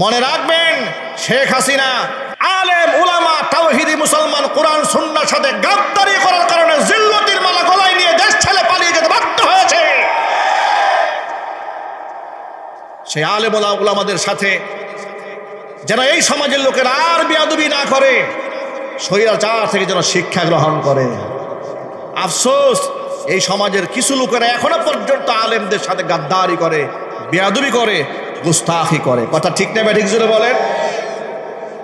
মনে রাখবেন, শেখ হাসিনা আলেম উলামা তাওহীদি মুসলমান কোরআন সুন্নাহর সাথে গাদ্দারি করার কারণে জিল্লতির মালা গলায় নিয়ে দেশ ছেড়ে পালিয়ে যেতে বাধ্য হয়েছে। সেই আলেম উলামাদের সাথে যেন এই সমাজের লোকেরা আর বেয়াদবি না করে, স্বৈরাচার থেকে যেন শিক্ষা গ্রহণ করে। আফসোস, এই সমাজের কিছু লোকেরা এখনো পর্যন্ত আলেমদের সাথে গাদ্দারি করে, বেয়াদবি করে, গুস্তাখি করে। কথা ঠিক না ঠিক জোরে বলেন?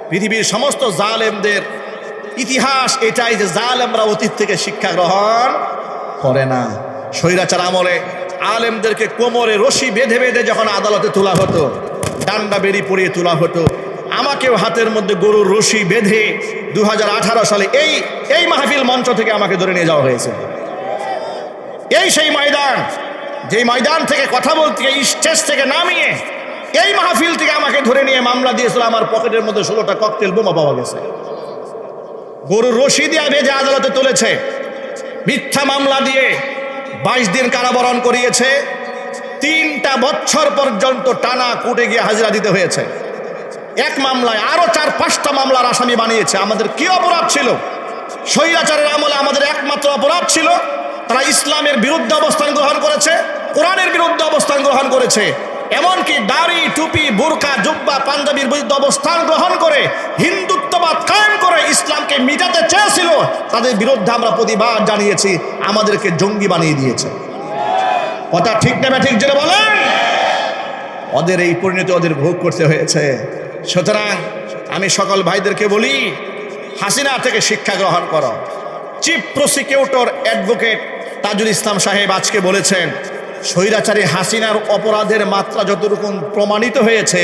পৃথিবীর সমস্ত জালেমদের ইতিহাস এটাই যে জালেমরা অতীত থেকে শিক্ষা গ্রহণ করে না। স্বৈরাচার আমলে আলেমদেরকে কোমরে রশি বেঁধে বেঁধে যখন আদালতে তোলা হতো, ডান্ডা বেরি পরিয়ে তোলা হতো, আমাকেও হাতের মধ্যে গরুর রশি বেঁধে 2018 সালে এই মাহফিল মঞ্চ থেকে আমাকে ধরে নিয়ে যাওয়া হয়েছে। এই সেই ময়দান, যেই ময়দান থেকে কথা বলতে স্টেজ থেকে নামিয়ে এই মাহফিল থেকে আমাকে ধরে নিয়ে মামলা দিয়েছিল। আমার পকেটের মধ্যে 16টা ককটেল বোমা পাওয়া গেছে। গরুর রশি দিয়ে বেঁধে আদালতে তুলেছে, মিথ্যা মামলা দিয়ে 22 দিন কারাবরণ করিয়েছে। 3টা বছর পর্যন্ত টানা কোর্টে গিয়ে হাজিরা দিতে হয়েছে। এক মামলায় আরো 4-5টা মামলার আসামি বানিয়েছে। আমাদের কি অপরাধ ছিল? স্বৈরাচারের আমলে আমাদের একমাত্র অপরাধ ছিল তারা ইসলামের বিরুদ্ধে অবস্থান গ্রহণ করেছে, কোরআনের বিরুদ্ধে অবস্থান গ্রহণ করেছে। এমনকি দাড়ি, টুপি, বোরকা, জুব্বা, পাঞ্জাবির বিরুদ্ধে অবস্থান গ্রহণ করে হিন্দুত্ববাদ কায়েম করে ইসলামকে মিটাতে চেয়েছিল। তাদের বিরুদ্ধে আমরা প্রতিবাদ জানিয়েছি, আমাদেরকে জঙ্গি বানিয়ে দিয়েছে। কথা ঠিক না ঠিক যেটা বলেন? ওদের এই পরিণতি ওদের ভোগ করতে হয়েছে। সুতরাং আমি সকল ভাইদেরকে বলি, হাসিনা থেকে শিক্ষা গ্রহণ করো। Chief prosecutor advocate Tajul Islam সাহেব আজকে বলেছেন, স্বৈরাচারী হাসিনার অপরাধের মাত্রা যতটুকু প্রমাণিত হয়েছে,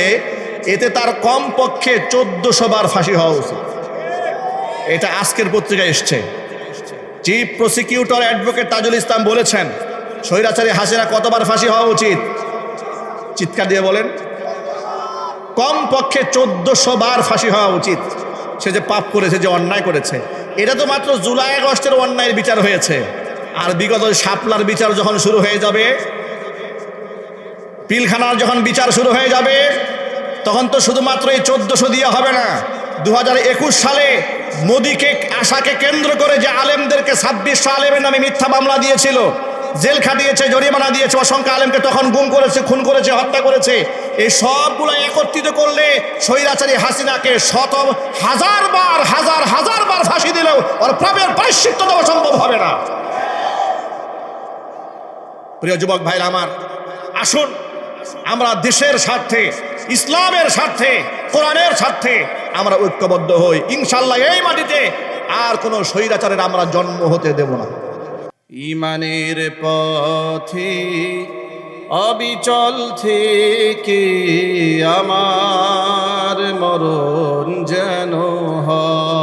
এতে তার কমপক্ষে 1400 বার ফাঁসি হওয়া উচিত। এটা আজকের পত্রিকায় এসছে। Chief prosecutor advocate Tajul Islam বলেছেন, স্বৈরাচারী হাসিনা কতবার ফাঁসি হওয়া উচিত? চিৎকার দিয়ে বলেন। কমপক্ষে 1400 বার ফাঁসি হওয়া উচিত। সে যে পাপ করেছে, যে অন্যায় করেছে। এটা তো মাত্র জুলাই আগস্টের অন্যায়ের বিচার হয়েছে। আর বিগত শাপলার বিচার যখন শুরু হয়ে যাবে, পিলখানার যখন বিচার শুরু হয়ে যাবে, তখন তো শুধুমাত্র এই 1400 দিয়ে হবে না। 2021 সালে মোদিকে আশাকে কেন্দ্র করে যে আলেমদেরকে 2600 আলেমের নামে মিথ্যা মামলা দিয়েছিল, জেল খাটিয়েছে, জরিমানা দিয়েছে, অসংখ্য আলেমকে তখন গুম করেছে, খুন করেছে, হত্যা করেছে। এই সবগুলো একত্রিত করলে স্বৈরাচারী হাসিনাকে হাজার বার ফাঁসি দিলেও ওর পাপের প্রায়শ্চিত্ত দেওয়া সম্ভব হবে না। প্রিয় যুবক ভাইরা আমার, আসুন আমরা দেশের স্বার্থে, ইসলামের স্বার্থে, কোরআনের স্বার্থে আমরা ঐক্যবদ্ধ হই। ইনশাআল্লাহ এই মাটিতে আর কোনো স্বৈরাচারের আমরা জন্ম হতে দেব না। ঈমানের পথে অবিচল থেকে আমার মরণ যেন হয়।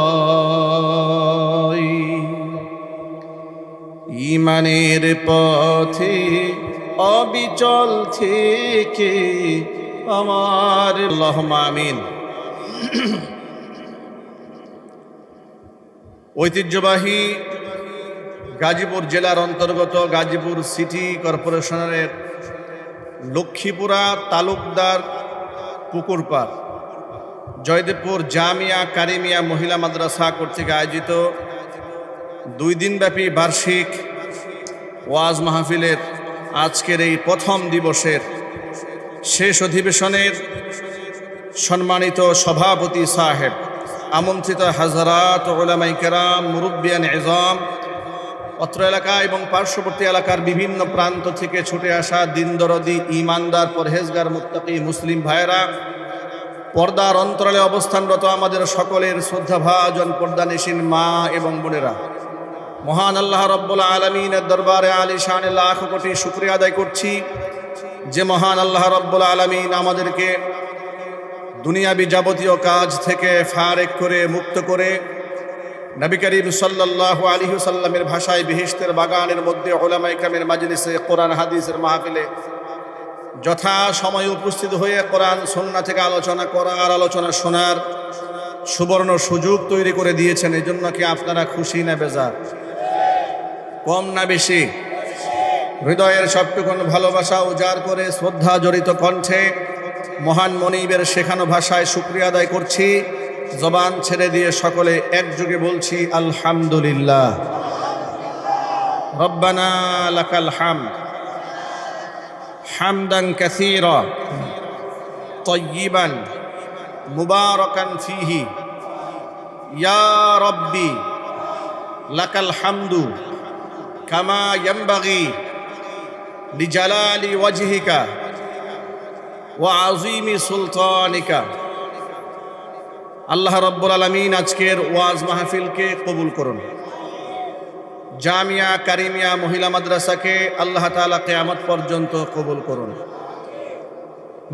ঈমানের পথে অবিচল থেকে আমার, আল্লাহুম্মা আমিন। ঐতিহ্যবাহী গাজীপুর জেলার অন্তর্গত গাজীপুর সিটি কর্পোরেশনের লক্ষ্মীপুরা তালুকদার পুকুরপাড় জয়দেবপুর জামিয়া কারিমিয়া মহিলা মাদ্রাসা কর্তৃক আয়োজিত 2 দিনব্যাপী বার্ষিক ওয়াজ মাহফিলের আজকের এই প্রথম দিবসের শেষ অধিবেশনের সম্মানিত সভাপতি সাহেব, আমন্ত্রিত হাজরাত, উলামায়ে কেরাম, মুরব্বিয়ান ইজম, অত্র এলাকা এবং পার্শ্ববর্তী এলাকার বিভিন্ন প্রান্ত থেকে ছুটে আসা দিনদরদি, ঈমানদার, পরহেজগার, মুত্তাকি মুসলিম ভাইয়েরা, পর্দার অন্তরালে অবস্থানরত আমাদের সকলের শ্রদ্ধাভাজন পর্দানিশীন মা এবং বোনেরা, মহান আল্লাহ রব্বুল আলামিনের দরবারে আলিশানে লাখ কোটি শুকরিয়া আদায় করছি যে মহান আল্লাহ রব্বুল আলামিন আমাদেরকে দুনিয়াবি যাবতীয় কাজ থেকে ফারেক করে, মুক্ত করে নবী করিম সাল্লাল্লাহু আলাইহি ওয়াসাল্লামের ভাষায় বেহেশতের বাগানের মধ্যে উলামায়ে কেরামের মাজলিসে কোরআন হাদিসের মাহফিলে যথা সময়ে উপস্থিত হয়ে কোরআন সুন্নাহ থেকে আলোচনা করার, আলোচনা শোনার সুবর্ণ সুযোগ তৈরি করে দিয়েছেন। এই জন্য কি আপনারা খুশি না বেজার? কম না বেশি? হৃদয়ের সবটুকুন ভালোবাসা উজাড় করে শ্রদ্ধা জড়িত কণ্ঠে মহান মনিবের শেখানো ভাষায় শুকরিয়া আদায় করছি। জবান ছেড়ে দিয়ে সকলে একযোগে বলছি আলহামদুলিল্লাহ। রব্বানা লাকাল হামদ হামদান কাসীরা তাইয়িবান মুবারাকান ফীহি ইয়া রব্বি লাকাল হামদু কামা ইয়ানবাগি লিজালালি ওয়াজহিকা ওয়া আযীমি সুলতানিকা। আল্লাহ রাব্বুল আলামিন আজকের ওয়াজ মাহফিলকে কবুল করুন। জামিয়া কারিমিয়া মহিলা মাদ্রাসাকে আল্লাহ তাআলা কিয়ামত পর্যন্ত কবুল করুন।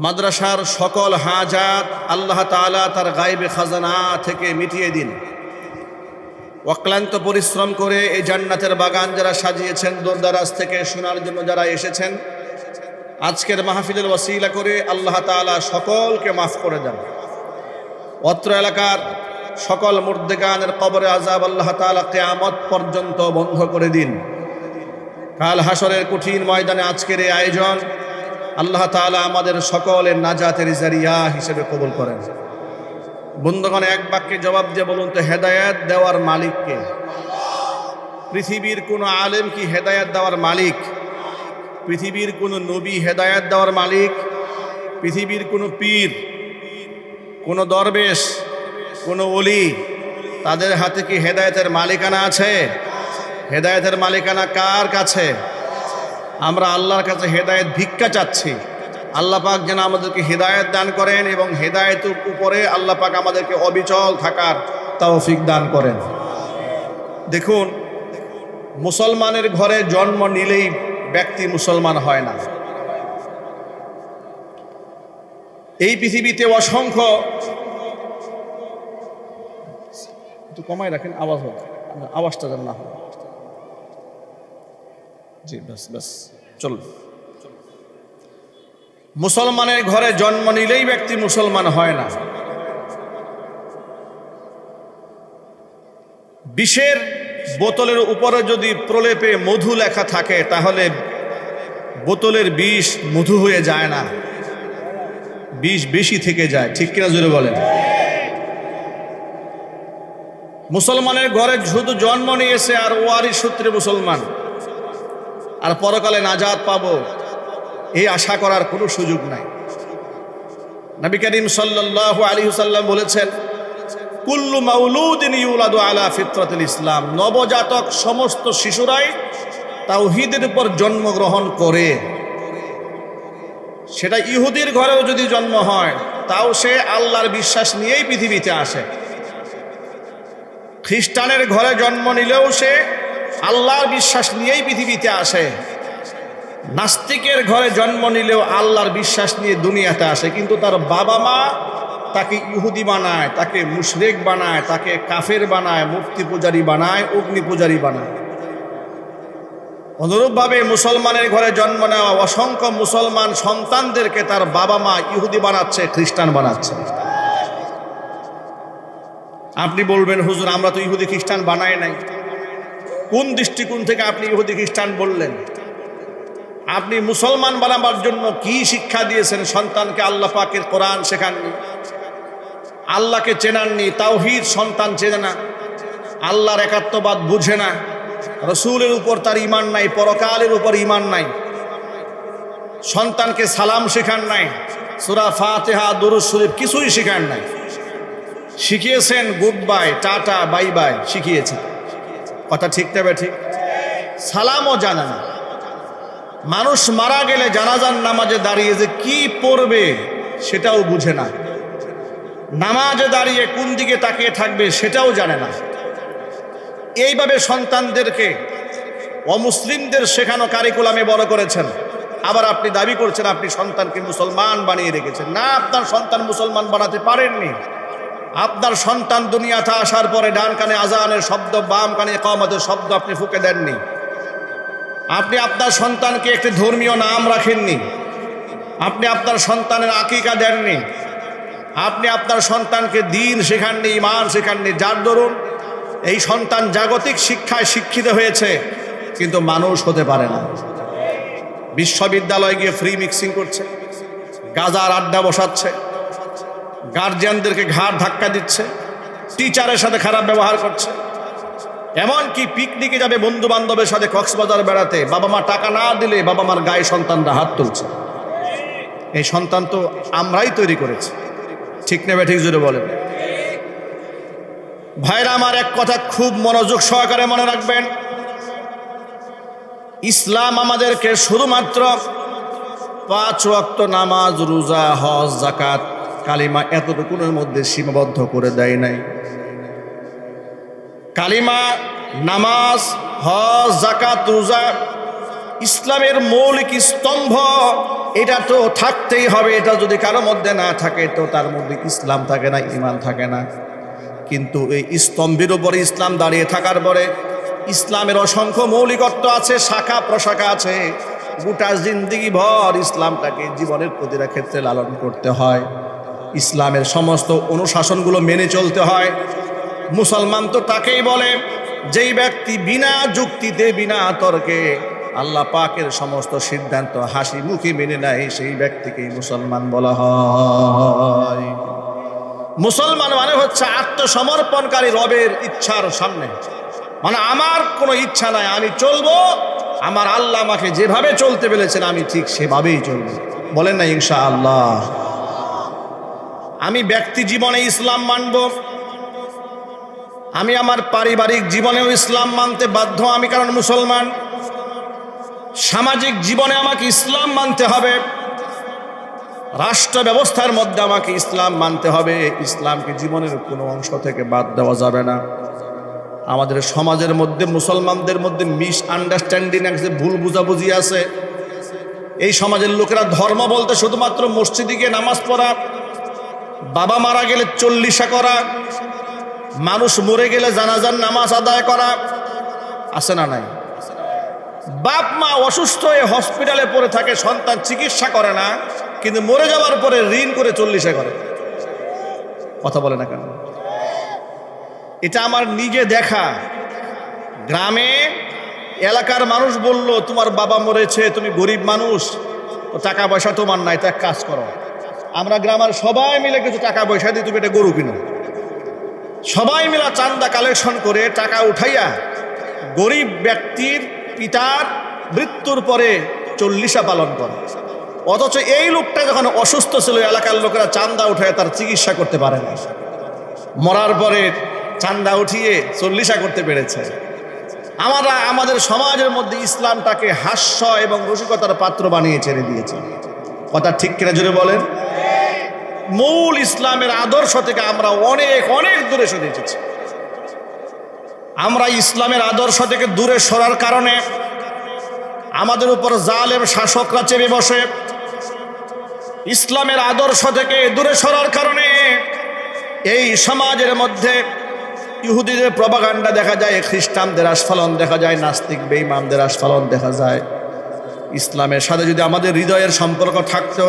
মাদ্রাসার সকল হাজাত আল্লাহ তাআলা তার গায়বে খাজানা থেকে মিটিয়ে দিন। অক্লান্ত পরিশ্রম করে এই জান্নাতের বাগান যারা সাজিয়েছেন, দূরদরাজ থেকে শোনার জন্য যারা এসেছেন, আজকের মাহফিলের ওয়াসিলা করে আল্লাহ তাআলা সকলকে মাফ করে দেন। অত্র এলাকার সকল মুর্দেগানের কবরে আযাব আল্লাহ তাআলা কিয়ামত পর্যন্ত বন্ধ করে দিন। কাল হাসরের কঠিন ময়দানে আজকের এই আয়োজন আল্লাহ তাআলা আমাদের সকলের নাজাতের জারিয়া হিসেবে কবুল করেন। বন্ধুগণ, এক বাক্যে জবাব দিয়ে বলুন তো, হেদায়েত দেওয়ার মালিক কে? পৃথিবীর কোনো আলেম কি হেদায়েত দেওয়ার মালিক? পৃথিবীর কোনো নবী হেদায়েত দেওয়ার মালিক? পৃথিবীর কোনো পীর, কোনো দরবেশ, কোনো ওলি, তাদের হাতে কি হেদায়েতের মালিকানা আছে? হেদায়েতের মালিকানা কার কাছে? আমরা আল্লাহর কাছে হেদায়েত ভিক্ষা চাচ্ছি। আল্লাহ পাক যেন আমাদেরকে হেদায়েত দান করেন এবং হেদায়েতের উপরে আল্লাহ পাক আমাদেরকে অবিচল থাকার তৌফিক দান করেন। দেখুন, মুসলমানের ঘরে জন্ম নিলেই ব্যক্তি মুসলমান হয় না। এই পৃথিবীতে অসংখ্য, একটু কমাই রাখেন, আওয়াজটা যেন না হয়। জি বাস বাস চল। মুসলমানের ঘরে জন্ম নিলেই ব্যক্তি মুসলমান হয় না। বিষের বোতলের উপরে যদি প্রলেপে মধু লেখা থাকে, তাহলে বোতলের বিষ মধু হয়ে যায় না, বিষ বেশি থেকে যায়। ঠিক কিনা জোরে বলেন? মুসলমানের ঘরে শুধু জন্ম নিয়েছে আর ওয়ারিশ সূত্রে মুসলমান, আর পরকালে নাজাত পাবো এই আশা করার কোনো সুযোগ নাই। নবী করিম সাল্লাল্লাহু আলাইহি ওয়াসাল্লাম বলেছেন, কুল্লু মাউলুদিন ইউলাদু আলা ফিতরাতিল ইসলাম। নবজাতক সমস্ত শিশুরাই তাওহীদের উপর জন্মগ্রহণ করে। সেটা ইহুদির ঘরেও যদি জন্ম হয়, তাও সে আল্লাহর বিশ্বাস নিয়েই পৃথিবীতে আসে। খ্রিস্টানের ঘরে জন্ম নিলেও সে আল্লাহর বিশ্বাস নিয়েই পৃথিবীতে আসে। নাস্তিকের ঘরে জন্ম নিলেও আল্লাহর বিশ্বাস নিয়ে দুনিয়াতে আসে, কিন্তু তার বাবা মা তাকে ইহুদি বানায়, তাকে মুশরিক বানায়, তাকে কাফের বানায়, মূর্তি পূজারী বানায়, অগ্নি পূজারী বানায়। অনুরূপভাবে মুসলমানের ঘরে জন্ম নেওয়া অসংখ্য মুসলমান সন্তানদেরকে তার বাবা মা ইহুদি বানাচ্ছে, খ্রিস্টান বানাচ্ছে। আপনি বলবেন, হুজুর আমরা তো ইহুদি খ্রিস্টান বানাই নাই। কোন দৃষ্টিকোণ থেকে আপনি ইহুদি খ্রিস্টান বললেন? আপনি মুসলমান বানাবার জন্য কি শিক্ষা দিয়েছেন সন্তানকে? আল্লাহ পাকের কোরআন শেখাননি, আল্লাহকে চেনাননি, তাওহীদ সন্তান চেনে না, আল্লাহর একাত্মবাদ বুঝে না, রসুলের উপর তার ঈমান নাই, পরকালের উপর ঈমান নাই। সন্তানকে সালাম শেখান নাই, সূরা ফাতিহা, দুরূদ শরীফ কিছুই শেখান নাই। শিখিয়েছেন good bye, tata, bye bye শিখিয়েছেন। কথা ঠিক তবে ঠিক? সালামও জানে না। মানুষ মারা গেলে জানাজার নামাজে দাঁড়িয়ে যে কি পড়বে সেটাও বুঝে না। নামাজে দাঁড়িয়ে কোন দিকে তাকিয়ে থাকবে সেটাও জানে না। এইভাবে সন্তানদেরকে অমুসলিমদের শেখানো কারিকুলামে বড় করেছেন। আবার আপনি দাবি করছেন আপনি সন্তানকে মুসলমান বানিয়ে রেখেছেন। না, আপনার সন্তান মুসলমান বানাতে পারেননি। আপনার সন্তান দুনিয়াতে আসার পরে ডান কানে আজানের শব্দ, বাম কানে ইকামতের শব্দ আপনি ফুঁকে দেননি। আপনি আপনার সন্তানকে একটি ধর্মীয় নাম রাখেননি। আপনি আপনার সন্তানের আকিকা দেননি। আপনি আপনার সন্তানকে দ্বীন শেখাননি, ঈমান শেখাননি। যার দরুন এই সন্তান জাগতিক শিক্ষায় শিক্ষিত হয়েছে, কিন্তু মানুষ হতে পারে না। বিশ্ববিদ্যালয়ে গিয়ে ফ্রি মিক্সিং করছে, গাজার আড্ডা বসাচ্ছে, গার্জিয়ানদেরকে ঘাড় ধাক্কা দিচ্ছে, টিচারের সাথে খারাপ ব্যবহার করছে, এমনকি পিকনিকে যাবে বন্ধু বান্ধবের সাথে কক্সবাজার বেড়াতে, বাবা মা টাকা না দিলে বাবা মার গায়ে সন্তানরা হাত তুলছে। এই সন্তান তো আমরাই তৈরি করেছি, ঠিক নেবে ঠিক জুড়ে বলেন। ভাইরা আমার, এক কথা খুব মনোযোগ সহকারে মনে রাখবেন, ইসলাম আমাদেরকে শুধুমাত্র 5 ওয়াক্ত নামাজ, রোজা, হজ, যাকাত, কালিমা এতটুকুনের মধ্যে সীমাবদ্ধ করে দেয় নাই। কালিমা, নামাজ, হজ, যাকাত, রোজা ইসলামের মৌলিক স্তম্ভ, এটা তো থাকতেই হবে। এটা যদি কারো মধ্যে না থাকে তো তার মধ্যে ইসলাম থাকে না, ঈমান থাকে না। কিন্তু এই স্তম্ভের উপরে ইসলাম দাঁড়িয়ে থাকার পরে ইসলামের অসংখ্য মৌলিকত্ব আছে, শাখা প্রশাখা আছে। গোটা জিন্দিগি ভর ইসলামটাকে জীবনের প্রতিটা ক্ষেত্রে লালন করতে হয়, ইসলামের সমস্ত অনুশাসনগুলো মেনে চলতে হয়। মুসলমান তো তাকেই বলে যেই ব্যক্তি বিনা যুক্তিতে, বিনা তর্কে আল্লাহ পাকের সমস্ত সিদ্ধান্ত হাসি মুখে মেনে নেয়, সেই ব্যক্তিকেই মুসলমান বলা হয়। মুসলমান মানে হচ্ছে আত্মসমর্পণকারী রবের ইচ্ছার সামনে। মানে আমার কোনো ইচ্ছা নাই, আমি চলবো, আমার আল্লাহ আমাকে যেভাবে চলতে বলেছেন আমি ঠিক সেভাবেই চলবো। বলেন না ইনশাআল্লাহ। আমি ব্যক্তি জীবনে ইসলাম মানব, আমি আমার পারিবারিক জীবনেও ইসলাম মানতে বাধ্য আমি, কারণ মুসলমান। সামাজিক জীবনে আমাকে ইসলাম মানতে হবে, রাষ্ট্র ব্যবস্থার মধ্যে আমাকে ইসলাম মানতে হবে। ইসলামকে জীবনের কোনো অংশ থেকে বাদ দেওয়া যাবে না। আমাদের সমাজের মধ্যে, মুসলমানদের মধ্যে মিসআন্ডারস্ট্যান্ডিং আছে, ভুল বুঝাবুঝি আছে। এই সমাজের লোকেরা ধর্ম বলতে শুধুমাত্র মসজিদে গিয়ে নামাজ পড়া, বাবা মারা গেলে চল্লিশা করা, মানুষ মরে গেলে জানাজার নামাজ আদায় করা, আছে না নাই? বাপ মা অসুস্থ হয়ে হসপিটালে পড়ে থাকে, সন্তান চিকিৎসা করে না, কিন্তু মরে যাওয়ার পরে ঋণ করে চল্লিশা করে। কথা বলে না কেন? এটা আমার নিজে দেখা। গ্রামে এলাকার মানুষ বলল, তোমার বাবা মরেছে, তুমি গরিব মানুষ, তো টাকা পয়সা তোমার নাই, তো এক কাজ করো, আমরা গ্রামের সবাই মিলে কিছু টাকা পয়সা দিই, তুমি এটা গরু কিনো। সবাই মিলে চান্দা কালেকশন করে টাকা উঠাইয়া গরিব ব্যক্তির পিতার মৃত্যুর পরে চল্লিশা পালন করে। অথচ এই লোকটা যখন অসুস্থ ছিল, এলাকার লোকেরা চান্দা উঠায় তার চিকিৎসা করতে পারে না, মরার পরে চান্দা উঠিয়ে চল্লিশা করতে পেরেছে। আমরা আমাদের সমাজের মধ্যে ইসলামটাকে হাস্য এবং রসিকতার পাত্র বানিয়ে ছেড়ে দিয়েছে। কথা ঠিক কিনা জোরে বলেন? মূল ইসলামের আদর্শ থেকে আমরা অনেক অনেক দূরে সরে এসেছি। আমরা ইসলামের আদর্শ থেকে দূরে সরার কারণে আমাদের উপর জালেম শাসকরা চেপে বসে। ইসলামের আদর্শ থেকে দূরে সরার কারণে এই সমাজের মধ্যে ইহুদিদের প্রপাগান্ডা দেখা যায়, খ্রিস্টানদের আস্ফালন দেখা যায়, নাস্তিক বেঈমানদের আস্ফালন দেখা যায়। ইসলামের সাথে যদি আমাদের হৃদয়ের সম্পর্ক থাকতো,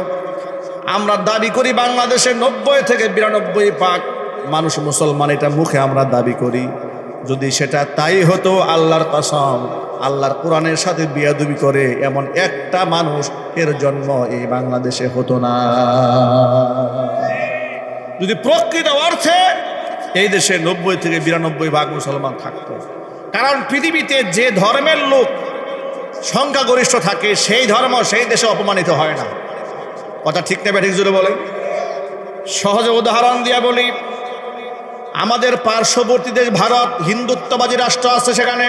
আমরা দাবি করি বাংলাদেশে 90 থেকে 92% মানুষ মুসলমান, এটা মুখে আমরা দাবি করি। যদি সেটা তাই হতো, আল্লাহর কসম, আল্লাহর কোরআনের সাথে বিয়াদবি করে এমন একটা মানুষ এর জন্ম এই বাংলাদেশে হতো না। যদি প্রকৃত অর্থে এই দেশে 90 থেকে 92% মুসলমান থাকতো। কারণ পৃথিবীতে যে ধর্মের লোক সংখ্যাগরিষ্ঠ থাকে, সেই ধর্ম সেই দেশে অপমানিত হয় না। কথা ঠিক নেবে ঠিক জোরে বলেন? সহজে উদাহরণ দিয়ে বলি, আমাদের পার্শ্ববর্তী দেশ ভারত, হিন্দুত্ববাদী রাষ্ট্র আছে সেখানে।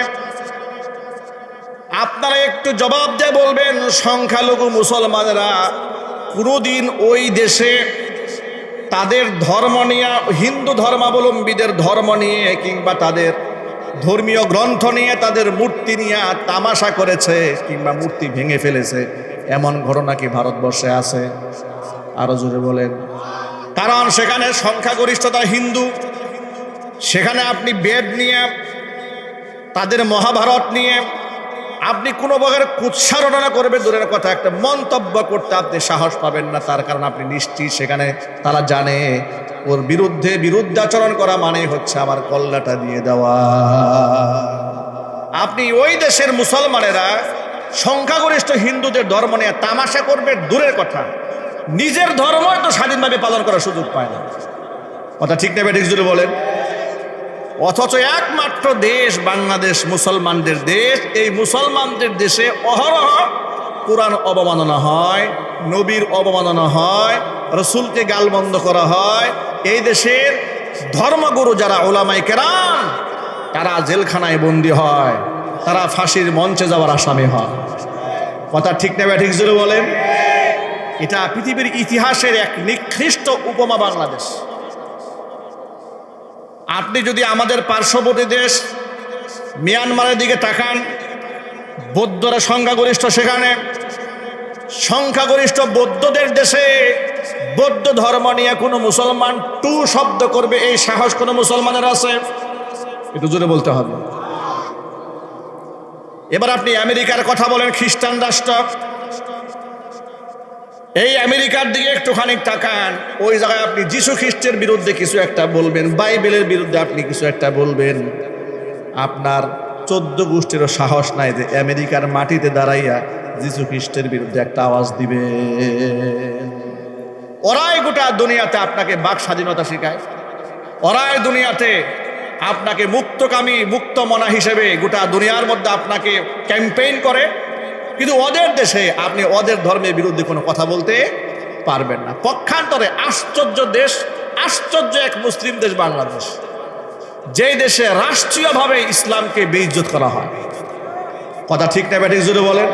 আপনারা একটু জবাব দিয়ে বলবেন, সংখ্যালঘু মুসলমানেরা কোনোদিন ওই দেশে তাদের ধর্ম নিয়ে, হিন্দু ধর্মাবলম্বীদের ধর্ম নিয়ে কিংবা তাদের ধর্মীয় গ্রন্থ নিয়ে, তাদের মূর্তি নিয়ে তামাশা করেছে কিংবা মূর্তি ভেঙে ফেলেছে? এমন ঘটনা কি ভারতবর্ষে আছে? আরো জোরে বলেন। কারণ সেখানে সংখ্যাগরিষ্ঠতা হিন্দু। সেখানে আপনি বেদ নিয়ে, তাদের মহাভারত নিয়ে আপনি কোনো প্রকার কুৎসারণা করবে দূরের কথা, একটা মন্তব্য করতে আপনি সাহস পাবেন না। তার কারণ আপনি নিশ্চিত সেখানে তারা জানে ওর বিরুদ্ধাচরণ করা মানে হচ্ছে আমার কল্লাটা দিয়ে দেওয়া। আপনি ওই দেশের মুসলমানেরা সংখ্যাগরিষ্ঠ হিন্দুদের ধর্ম নিয়ে তামাশা করবে দূরের কথা, নিজের ধর্মই তো স্বাধীনভাবে পালন করার সুযোগ পায় না। কথা ঠিক নেবে ঠিক জুড়ে বলেন। অথচ একমাত্র দেশ বাংলাদেশ মুসলমানদের দেশ, এই মুসলমানদের দেশে অহরহ কোরআন অবমাননা হয়, নবীর অবমাননা হয়, রসুলকে গালবন্ধ করা হয়। এই দেশের ধর্মগুরু যারা ওলামায়ে কেরাম, তারা জেলখানায় বন্দী হয়, তারা ফাঁসির মঞ্চে যাওয়ার আসামি হয়। কথা ঠিক নেবে ঠিক জুড়ে বলেন। এটা পৃথিবীর ইতিহাসের এক নিকৃষ্ট উপমা বাংলাদেশ। আপনি যদি আমাদের পার্শ্ববর্তী দেশ মিয়ানমারের দিকে তাকান, বৌদ্ধরা সংখ্যাগরিষ্ঠ, সেখানে সংখ্যাগরিষ্ঠ বৌদ্ধদের দেশে বৌদ্ধ ধর্ম নিয়ে কোনো মুসলমান টু শব্দ করবে এই সাহস কোনো মুসলমানের আছে? একটু জোরে বলতে হবে। এবার আপনি আমেরিকার কথা বলেন, খ্রিস্টান রাষ্ট্র। এই আমেরিকার দিকে একটুখানি তাকান, ওই জায়গায় আপনি যীশু খ্রিস্টের বিরুদ্ধে কিছু একটা বলবেন, বাইবেলের বিরুদ্ধে আপনি কিছু একটা বলবেন, আপনার 14 গোষ্ঠীরও সাহস নাই যে আমেরিকার মাটিতে দাঁড়াইয়া যীশু খ্রিস্টের বিরুদ্ধে একটা আওয়াজ দিবে। ওরাই গোটা দুনিয়াতে আপনাকে বাক স্বাধীনতা শেখায়, ওরাই দুনিয়াতে আপনাকে মুক্তকামী মুক্তমনা হিসেবে গোটা দুনিয়ার মধ্যে আপনাকে ক্যাম্পেইন করে, কিন্তু ওদের দেশে আপনি ওদের ধর্মের বিরুদ্ধে কোনো কথা বলতে পারবেন না। পক্ষান্তরে আশ্চর্য দেশ, আশ্চর্য এক মুসলিম দেশ বাংলাদেশ, যেই দেশে রাষ্ট্রীয়ভাবে ইসলামকে বেইজ্জত করা হয়। কথা ঠিক না ব্যাটিক জুড়ে বলেন।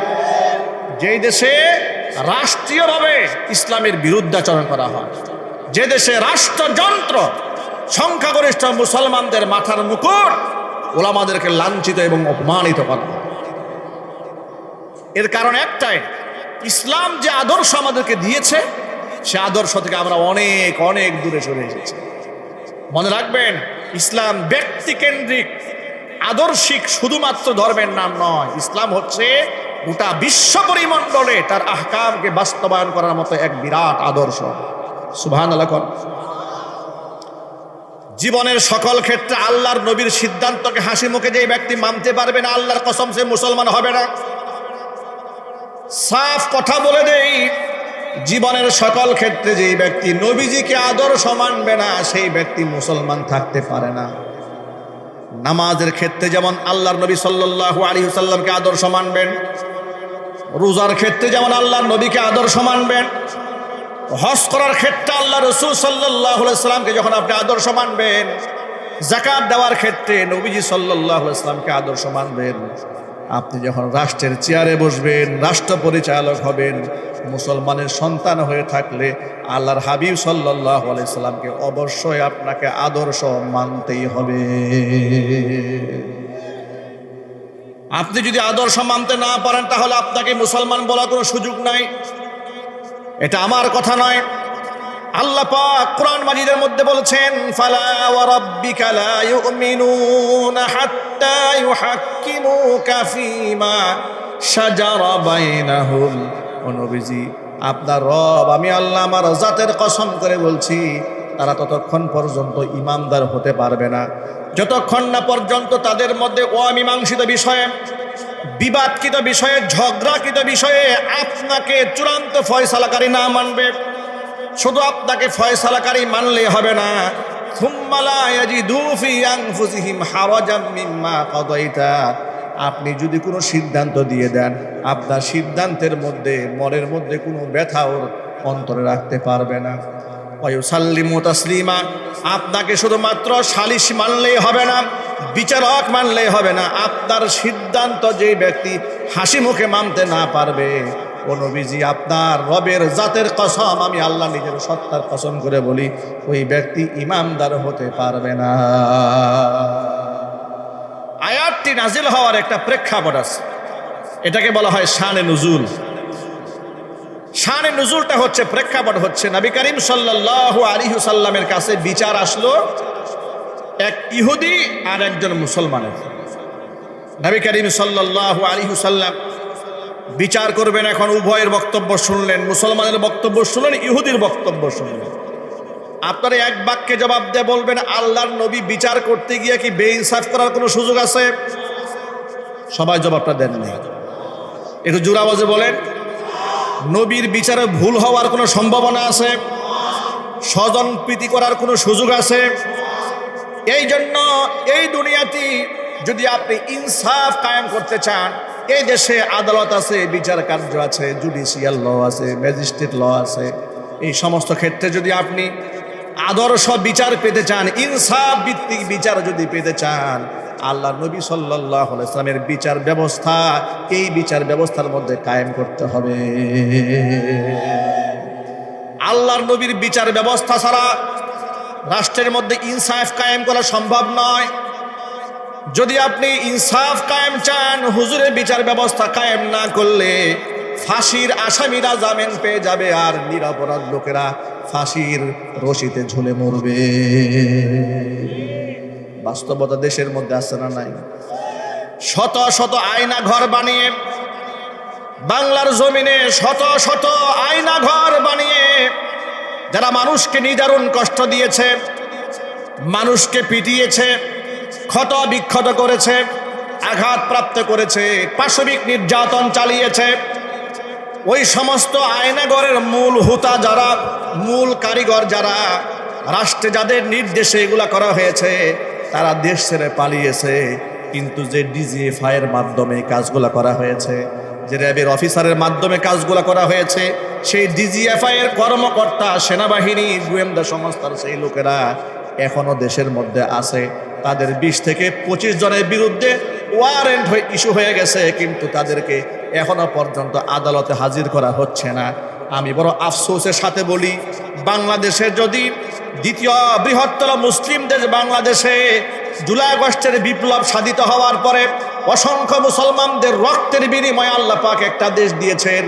যেই দেশে রাষ্ট্রীয়ভাবে ইসলামের বিরুদ্ধাচরণ করা হয়, যে দেশে রাষ্ট্রযন্ত্র সংখ্যাগরিষ্ঠ মুসলমানদের মাথার মুকুট ওলামাদেরকে লাঞ্ছিত এবং অপমানিত করা হয়। এর কারণ একটাই, ইসলাম যে আদর্শ আমাদেরকে দিয়েছে সে আদর্শ থেকে আমরা অনেক অনেক দূরে সরে এসেছি। মনে রাখবেন, ইসলাম ব্যক্তিকেন্দ্রিক আদর্শিক শুধুমাত্র ধর্মের নাম নয়, ইসলাম হচ্ছে গোটা বিশ্ব পরিমণ্ডলে তার আহকামকে বাস্তবায়ন করার মতো এক বিরাট আদর্শ। সুবহানাল্লাহ। জীবনের সকল ক্ষেত্রে আল্লাহর নবীর সিদ্ধান্তকে হাসি মুখে যে ব্যক্তি মানতে পারবে না, আল্লাহর কসম সে মুসলমান হবে না। সাফ কথা বলে দেই, জীবনের সকল ক্ষেত্রে যেই ব্যক্তি নবীজিকে আদর্শ মানবে না সেই ব্যক্তি মুসলমান থাকতে পারে না। নামাজের ক্ষেত্রে যেমন আল্লাহর নবী সাল্লাল্লাহু আলাইহি ওয়াসাল্লামকে আদর্শ মানবেন, রোজার ক্ষেত্রে যেমন আল্লাহর নবীকে আদর্শ মানবেন, হজ করার ক্ষেত্রে আল্লাহ রাসূল সাল্লাল্লাহু আলাইহি ওয়াসাল্লামকে যখন আপনি আদর্শ মানবেন, যাকাত দেওয়ার ক্ষেত্রে নবীজি সাল্লাল্লাহু আলাইহি ওয়াসাল্লামকে আদর্শ মানবেন, আপনি যখন রাষ্ট্রের চেয়ারে বসবেন, রাষ্ট্র পরিচালক হবেন, মুসলমানের সন্তান হয়ে থাকলে আল্লাহর হাবিব সাল্লাল্লাহু আলাইহি সাল্লামকে অবশ্যই আপনাকে আদর্শ মানতেই হবে। আপনি যদি আদর্শ মানতে না পারেন তাহলে আপনাকে মুসলমান বলার কোনো সুযোগ নাই। এটা আমার কথা নয়, আল্লাহ পাক কোরআন মাজিদের মধ্যে বলছেন, ফালা ওয়া রাব্বিকা লা ইউমিনুনা হাত্তা ইউহাক্কিমুকা ফীমা শাজারা বাইনাহুম। ও নবীজি, আপনার রব আমি আল্লাহ আমার জাতের কসম করে বলছি, তারা ততক্ষণ পর্যন্ত ইমানদার হতে পারবে না যতক্ষণ না পর্যন্ত তাদের মধ্যে অমীমাংসিত বিষয়ে, বিবাদকৃত বিষয়ে, ঝগড়াকৃত বিষয়ে আপনাকে চূড়ান্ত ফয়সালাকারী না মানবে। শুধু আপনাকে ফয়সালাকারী মানলেই হবে না, থুম্মা লা ইয়াজিদু ফি আনফুসিহিম হারাজাম মিম্মা কাদাইতা। আপনি যদি কোনো সিদ্ধান্ত দিয়ে দেন, আপনার সিদ্ধান্তের মধ্যে মনের মধ্যে কোনো ব্যথা ওর অন্তরে রাখতে পারবে না। ওয়ায়ুসাল্লিমু তাসলিমা। আপনাকে শুধুমাত্র সালিশ মানলেই হবে না, বিচারক মানলেই হবে না, আপনার সিদ্ধান্ত যে ব্যক্তি হাসি মুখে মানতে না পারবে, ও নবীজি আপনার রবের জাতের কসম আমি আল্লাহ নিজের সত্তার কসম করে বলি, ওই ব্যক্তি ইমানদার হতে পারবে না। আয়াতটি নাজিল হওয়ার একটা প্রেক্ষাপট আছে, এটাকে বলা হয় শানে নুজুল। শানে নুজুলটা হচ্ছে, প্রেক্ষাপট হচ্ছে, নবী করিম সাল্লাল্লাহু আলাইহি ওয়াসাল্লামের কাছে বিচার আসলো এক ইহুদি আর একজন মুসলমানের। নবী করিম সাল্লাল্লাহু আলাইহি ওয়াসাল্লাম বিচার করবেন, এখন উভয়ের বক্তব্য শুনলেন, মুসলমানের বক্তব্য শুনলেন, ইহুদির বক্তব্য শুনলেন। আপনারা এক বাক্যে জবাব দিয়ে বলবেন, আল্লাহর নবী বিচার করতে গিয়ে কি বেইনসাফ করার কোনো সুযোগ আছে? সবাই জবাবটা দেননি, একটু জোর আওয়াজে বলেন। নবীর বিচারে ভুল হওয়ার কোনো সম্ভাবনা আছে? স্বজন প্রীতি করার কোনো সুযোগ আছে? এই জন্য এই দুনিয়াতে যদি আপনি ইনসাফ কায়েম করতে চান, এই দেশে আদালত আছে, বিচার কার্য আছে, জুডিশিয়াল ল আছে, ম্যাজিস্ট্রেট ল আছে। এই সমস্ত ক্ষেত্রে যদি আপনি আদর্শ বিচার পেতে চান, ইনসাফ ভিত্তিক বিচার যদি পেতে চান, আল্লাহ নবী সাল্লাল্লাহু আলাইহি ওয়াসাল্লামের বিচার ব্যবস্থা, এই বিচার ব্যবস্থার মধ্যে কায়েম করতে হবে। আল্লাহর নবীর বিচার ব্যবস্থা ছাড়া রাষ্ট্রের মধ্যে ইনসাফ কায়েম করা সম্ভব নয়। যদি আপনি ইনসাফ কায়েম চান, হুজুরের বিচার ব্যবস্থা কায়েম না করলে ফাঁসির আসামিরা জামিন পেয়ে যাবে, আর নিরপরাধ লোকেরা ফাঁসির রশিতে ঝুলে মরবে। বাস্তবতা দেশের মধ্যে আছে না নাই? শত শত আয়না ঘর বানিয়ে, বাংলার জমিনে শত শত আয়না ঘর বানিয়ে যারা মানুষকে নিদারুণ কষ্ট দিয়েছে, মানুষকে পিটিয়েছে, ক্ষত বিক্ষত করেছে, আঘাতপ্রাপ্ত করেছে, পাশবিক নির্যাতন চালিয়েছে, ওই সমস্ত আয়নাঘরের মূল হোতা যারা, মূল কারিগর যারা, রাষ্ট্রে যাদের নির্দেশে এগুলা করা হয়েছে, তারা দেশ ছেড়ে পালিয়েছে। কিন্তু যে ডিজিএফআই এর মাধ্যমে কাজগুলা করা হয়েছে, যে র্যাবের অফিসারের মাধ্যমে কাজগুলা করা হয়েছে, সেই ডিজিএফআই এর কর্মকর্তা, সেনাবাহিনী, গোয়েন্দা সংস্থার সেই লোকেরা এখনো দেশের মধ্যে আছে। তাদের 20 থেকে 25 জনের বিরুদ্ধে ওয়ারেন্ট ইস্যু হয়ে গেছে, কিন্তু তাদেরকে এখনো পর্যন্ত আদালতে হাজির করা হচ্ছে না। আমি বড় আফসোসের সাথে বলি, বাংলাদেশের যদি দ্বিতীয় বৃহত্তর মুসলিম দেশ বাংলাদেশে জুলাই আগস্টের বিপ্লব সাধিত হওয়ার পরে অসংখ্য মুসলমানদের রক্তের বিনিময়ে আল্লাহ পাক একটা দেশ দিয়েছেন।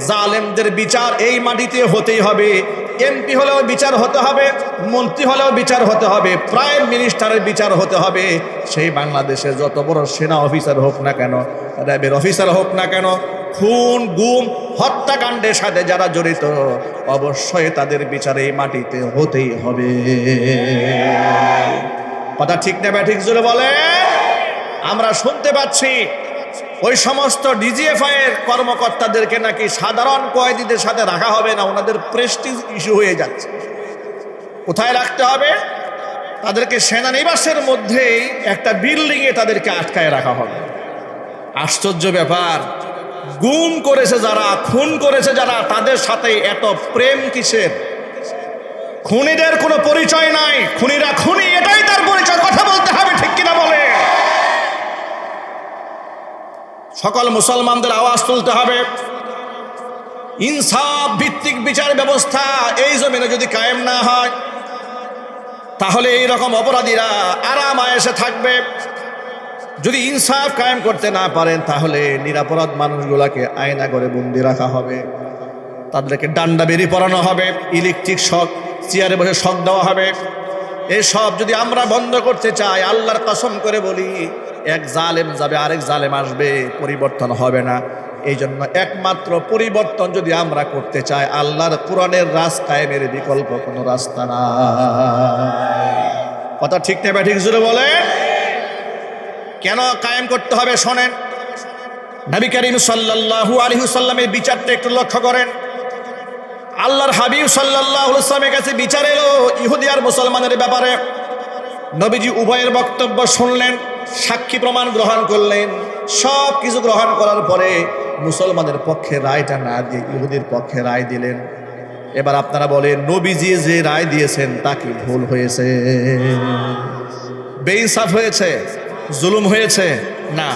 জালেমদের বিচার এই মাটিতে হতেই হবে। এমপি হলেও বিচার হতে হবে, মন্ত্রী হলেও বিচার হতে হবে, প্রাইম মিনিস্টারের বিচার হতে হবে। সেই বাংলাদেশে যত বড় সেনা অফিসার হোক না কেন, র্যাবের অফিসার হোক না কেন, খুন গুম হত্যাকাণ্ডের সাথে যারা জড়িত, অবশ্যই তাদের বিচার এই মাটিতে হতেই হবে। কথা ঠিক না ঠিক জোরে বলে? আমরা শুনতে পাচ্ছি ওই সমস্ত ডিজিএফআই এর কর্মকর্তাদেরকে নাকি সাধারণ কয়েদিদের সাথে রাখা হবে না, ওনাদের প্রেস্টিজ ইস্যু হয়ে যাচ্ছে। কোথায় রাখতে হবে? তাদেরকে সেনানিবাসের মধ্যেই একটা বিল্ডিংয়ে তাদেরকে আটকায় রাখা হবে। আশ্চর্য ব্যাপার, গুম করেছে যারা, খুন করেছে যারা, তাদের সাথে এত প্রেম কিসের? খুনিদের কোনো পরিচয় নাই, খুনিরা খুনি, এটাই তার পরিচয়। কথা বলতে হবে, ঠিক কিনা বলে? সকল মুসলমানদের আওয়াজ তুলতে হবে। ইনসাফ ভিত্তিক বিচার ব্যবস্থা এই জমিনে যদি কায়েম না হয়, তাহলে এই রকম অপরাধীরা আরাম আয়েশে থাকবে। যদি ইনসাফ কায়েম করতে না পারেন, তাহলে নিরাপরাধ মানুষগুলাকে আয়না করে বন্দি রাখা হবে, তাদেরকে ডান্ডা বেরি পরানো হবে, ইলেকট্রিক শক, চেয়ারে বসে শক দেওয়া হবে। এসব যদি আমরা বন্ধ করতে চাই, আল্লাহর কসম করে বলি, এক জালেম যাবে, আরেক জালেম আসবে, পরিবর্তন হবে না। এই জন্য একমাত্র পরিবর্তন যদি আমরা করতে চাই, আল্লাহর কোরআনের রাজ কায়েমের বিকল্প কোনো রাস্তা না। কথা ঠিক না ঠিক জোরে বলে? কেন কায়েম করতে হবে শোনেন। নবী করিম সাল্লাল্লাহু আলাইহি ওয়াসাল্লামের বিচারটা একটু লক্ষ্য করেন। আল্লাহর হাবিব সাল্লাল্লাহু আলাইহি ওয়াসাল্লামের কাছে বিচার এলো ইহুদি আর মুসলমানের ব্যাপারে। নবীজি উভয়ের বক্তব্য শুনলেন, সাক্ষী প্রমাণ গ্রহণ করলেন। সব কিছু গ্রহণ করার পরে মুসলমানের পক্ষে রায়টা না দিয়ে ইহুদির পক্ষে রায় দিলেন। এবার আপনারা বলেন, নবীজি যে রায় দিয়েছেন তা কি ভুল হয়েছে? বেইনসাফ হয়েছে? জুলুম হয়েছে? না।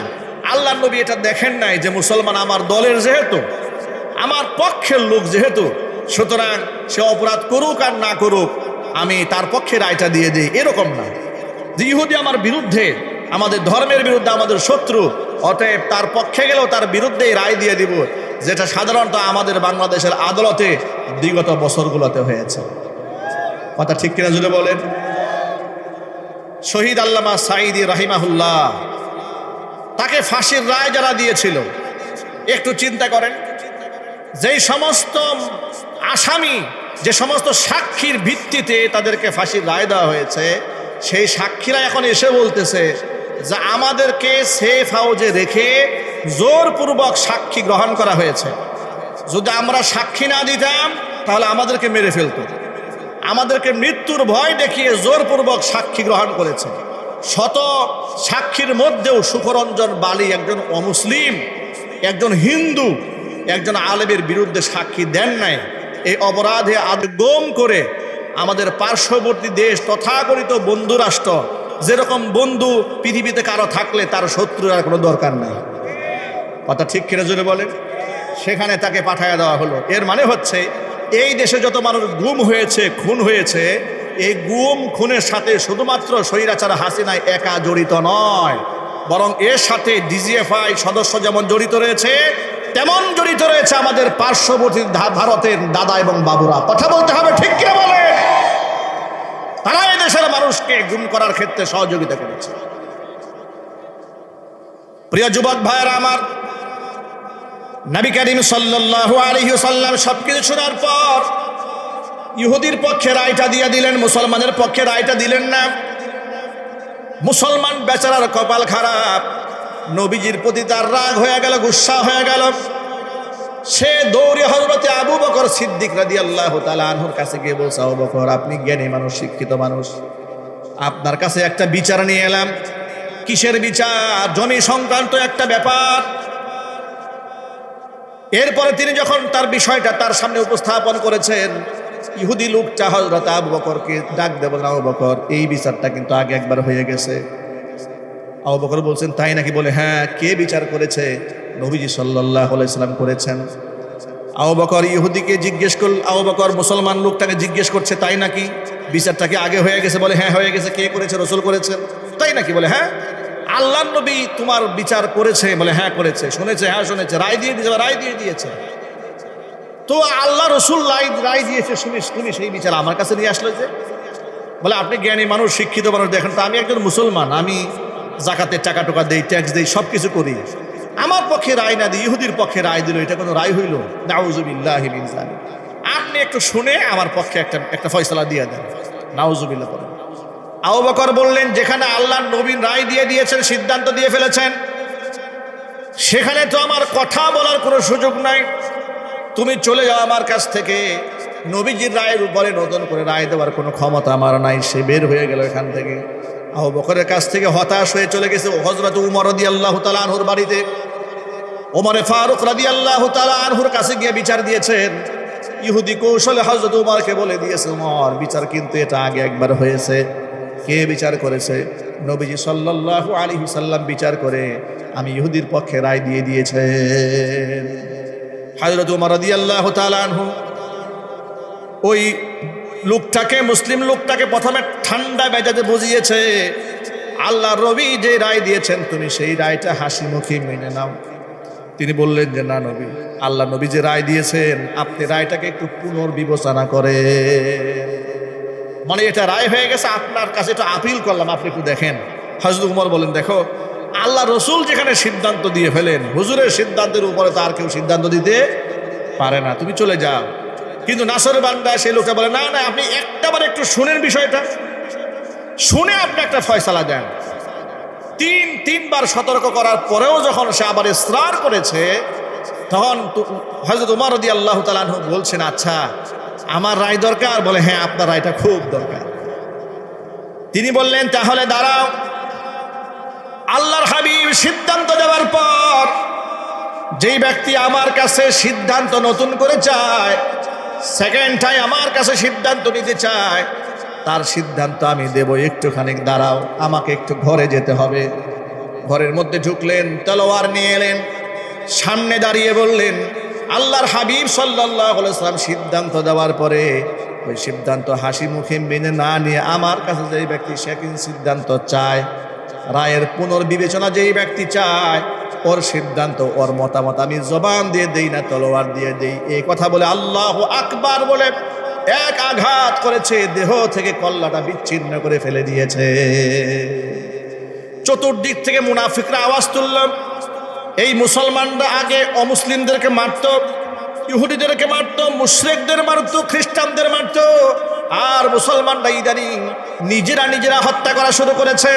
আল্লাহর নবী এটা দেখেন নাই যে মুসলমান আমার দলের যেহেতু, আমার পক্ষের লোক যেহেতু, সুতরাং সে অপরাধ করুক আর না করুক, আমি তার পক্ষে রায়টা দিয়ে দিই, এরকম না। যে ইহুদি আমার বিরুদ্ধে, আমাদের ধর্মের বিরুদ্ধে, আমাদের শত্রু, অতএব তার পক্ষে গেলেও তার বিরুদ্ধেই রায় দিয়ে দিব, যেটা সাধারণত আমাদের বাংলাদেশের আদালতে বিগত বছরগুলোতে হয়েছে। কথা ঠিক কিনা যদি বলেন? শহীদ আল্লামা সাঈদী রাহিমাহুল্লাহ, তাকে ফাঁসির রায় যারা দিয়েছিল, একটু চিন্তা করেন, যেই সমস্ত আসামি, যে সমস্ত সাক্ষীর ভিত্তিতে তাদেরকে ফাঁসির রায় দেওয়া হয়েছে, সেই সাক্ষীরা এখন এসে বলতেছে যে আমাদেরকে সেফ হাউজে রেখে জোরপূর্বক সাক্ষী গ্রহণ করা হয়েছে। যদি আমরা সাক্ষী না দিতাম তাহলে আমাদেরকে মেরে ফেলতো। আমাদেরকে মৃত্যুর ভয় দেখিয়ে জোরপূর্বক সাক্ষী গ্রহণ করেছে। শত সাক্ষীর মধ্যেও সুখরঞ্জন বালি একজন অমুসলিম, একজন হিন্দু, একজন আলেমের বিরুদ্ধে সাক্ষী দেন নাই। এই অপরাধে গম করে আমাদের পার্শ্ববর্তী দেশ তথাকথিত বন্ধু রাষ্ট্র, যেরকম বন্ধু পৃথিবীতে কারো থাকলে তার শত্রুর আর কোনো দরকার নাই, কথা ঠিক কিনা জোরে বলেন, সেখানে তাকে পাঠায় দেওয়া হলো। এর মানে হচ্ছে এই দেশে যত মানুষ গুম হয়েছে, খুন হয়েছে, এই গুম খুনের সাথে শুধুমাত্র স্বৈরাচার হাসিনা একা জড়িত নয়, বরং এর সাথে ডিজিএফআই সদস্য যেমন জড়িত রয়েছে, তেমন জড়িত রয়েছে আমাদের পার্শ্ববর্তী ভারতের দাদা এবং বাবুরা। কথা বলতে হবে, ঠিক কিনা বলে? তারা এই দেশের মানুষকে গুম করার ক্ষেত্রে সহযোগিতা করেছে। প্রিয় যুবক ভাইয়েরা আমার, নবী করিম সাল্লাল্লাহু আলাইহি ওয়াসাল্লাম সবকিছু শোনার পর ইহুদির পক্ষে রায়টা দিয়ে দিলেন, মুসলমানের পক্ষে রায়টা দিলেন না। মুসলমান বেচারার কপাল খারাপ, নবীজির প্রতি তার রাগ হয়ে গেল, গুসা হয়ে গেল। সে দৌড়ে হযরতে আবু বকর সিদ্দিক রাদিয়াল্লাহু তাআলা আনহুর কাছে গিয়ে বলছে, আবু বকর, আপনি জ্ঞানী মানুষ, শিক্ষিত মানুষ, আপনার কাছে একটা বিচার নিয়ে এলাম। কিসের বিচার? জমি সংক্রান্ত একটা ব্যাপার। এরপরে তিনি যখন তার বিষয়টা তার সামনে উপস্থাপন করেছেন, ইহুদি লোকটা হযরত আবু বকরকে ডাক দেব, আবু বকর, এই বিচারটা কিন্তু আগে একবার হয়ে গেছে। আবু বকর বলছেন, তাই নাকি? বলে, হ্যাঁ। কে বিচার করেছে? নবীজি সাল্লাল্লাহু আলাইহি সাল্লাম করেছেন। আবু বকর ইহুদিকে জিজ্ঞেস করল, আবু বকর মুসলমান লোকটাকে জিজ্ঞেস করছে, তাই নাকি? বিচারটা কি আগে হয়ে গেছে? বলে, হ্যাঁ হয়ে গেছে। কে করেছে? রাসূল করেছেন। তাই নাকি? বলে, হ্যাঁ। আল্লাহর নবী তোমার বিচার করেছে? বলে, হ্যাঁ করেছে। শুনেছে? হ্যাঁ শুনেছে। রায় দিয়ে দিয়েছে? রায় দিয়ে দিয়েছে। তো আল্লাহ রসুল রায় দিয়েছে, শুনিস তুমি সেই বিচার আমার কাছে নিয়ে আসলে যে? বলে, আপনি জ্ঞানী মানুষ, শিক্ষিত মানুষ, দেখেন তো আমি একজন মুসলমান, আমি জাকাতের টাকা টোকা দেই, ট্যাক্স দেই, সব কিছু করি। আমার পক্ষে রায় না দিয়ে ইহুদির পক্ষে রায় দিল, এটা কোনো রায় হইল? নাউজুবিল্লাহি মিন যালিক। আপনি একটু শুনে আমার পক্ষে একটা ফয়সালা দিয়ে দেন। নাউজুবিল্লাহ বলেন। আবু বকর বললেন, যেখানে আল্লাহর নবী রায় দিয়ে দিয়েছেন, সিদ্ধান্ত দিয়ে ফেলেছেন, সেখানে তো আমার কথা বলার কোনো সুযোগ নাই। তুমি চলে যাও আমার কাছ থেকে। নবীজির রায়ের উপরে নতুন করে রায় দেওয়ার কোনো ক্ষমতা আমার নাই। সে বের হয়ে গেল এখান থেকে। আবু বকরের কাছ থেকে হতাশ হয়ে চলে গেছে হযরত উমর রাদিয়াল্লাহু তাআলা আনহুর বাড়িতে। ওমরে ফারুক রাদিয়াল্লাহু তাআলা আনহুর কাছে গিয়ে বিচার দিয়েছেন। ইহুদি কৌশলে হযরত উমরকে বলে দিয়েছে, উমর, বিচার কিন্তু এটা আগে একবার হয়েছে। কে বিচার করেছে? নবীজি সাল্লাল্লাহু আলাইহি সাল্লাম বিচার করে আমি ইহুদির পক্ষে রায় দিয়ে দিয়েছেন। হযরত উমর রাদিয়াল্লাহু তাআলা আনহু ওই লোকটাকে, মুসলিম লোকটাকে প্রথমে ঠান্ডা মেজাজে বুঝিয়েছে, আল্লাহর নবী যে রায় দিয়েছেন তুমি সেই রায়টা হাসি মুখে মেনে নাও। তিনি বললেন যে, না নবী, আল্লাহ নবী যে রায় দিয়েছেন আপনি রায়টাকে একটু পুনর্বিবেচনা করে, মানে এটা রায় হয়ে গেছে, আপনার কাছে একটু আপিল করলাম, আপনি একটু দেখেন। হযরত উমর বলেন, দেখো, আল্লাহ রসুল যেখানে সিদ্ধান্ত দিয়ে ফেলেন, হুজুরের সিদ্ধান্তের উপরে তার কেউ সিদ্ধান্ত দিতে পারে না, তুমি চলে যাও। কিন্তু নাসর বান্দা সেই লোকটা বলে, না না, আপনি একটাবার একটু শুনেন বিষয়টা, শুনে আপনি একটা ফয়সালা দেন। তিনবার সতর্ক করার পরেও যখন সে আবার ইসরার করেছে, তখন হযরত উমর রাদিয়াল্লাহু তাআলা আনহু বলছেন, আচ্ছা আমার রায় দরকার? বলে, হ্যাঁ আপনার রায়টা খুব দরকার। তিনি বললেন, তাহলে দাঁড়াও, আল্লাহর হাবিব সিদ্ধান্ত দেওয়ার পর যেই ব্যক্তি আমার কাছে সিদ্ধান্ত নতুন করে চায়, সেকেন্ড টাইম আমার কাছে সিদ্ধান্ত নিতে চায়, তার সিদ্ধান্ত আমি দেব, একটুখানি দাঁড়াও, আমাকে একটু ঘরে যেতে হবে। ঘরের মধ্যে ঢুকলেন, তলোয়ার নিয়ে এলেন, সামনে দাঁড়িয়ে বললেন, আল্লাহর হাবিব সাল্লাল্লাহু আলাইহি ওয়াসাল্লাম সিদ্ধান্ত দেওয়ার পরে ওই সিদ্ধান্ত হাসি মুখে মেনে না নিয়ে আমার কাছে যেই ব্যক্তি সেকেন্ড সিদ্ধান্ত চায়, রায়ের পুনর্বিবেচনা যেই ব্যক্তি চায়, ওর সিদ্ধান্ত, ওর মতামত আমি জবান দিয়ে দেই না, তলোয়ার দিয়ে দেই। এই কথা বলে আল্লাহু আকবার বলে এক আঘাত করেছে, দেহ থেকে কল্লাটা বিচ্ছিন্ন করে ফেলে দিয়েছে। চতুর্দিক থেকে মুনাফিকরা আওয়াজ তুলল, এই মুসলমানরা আগে অমুসলিমদেরকে মারত, ইহুদিদেরকে মারত, মুশরিকদের মারত, খ্রিস্টানদের মারত, আর মুসলমানরা ইদানিং নিজেরা হত্যা করা শুরু করেছে।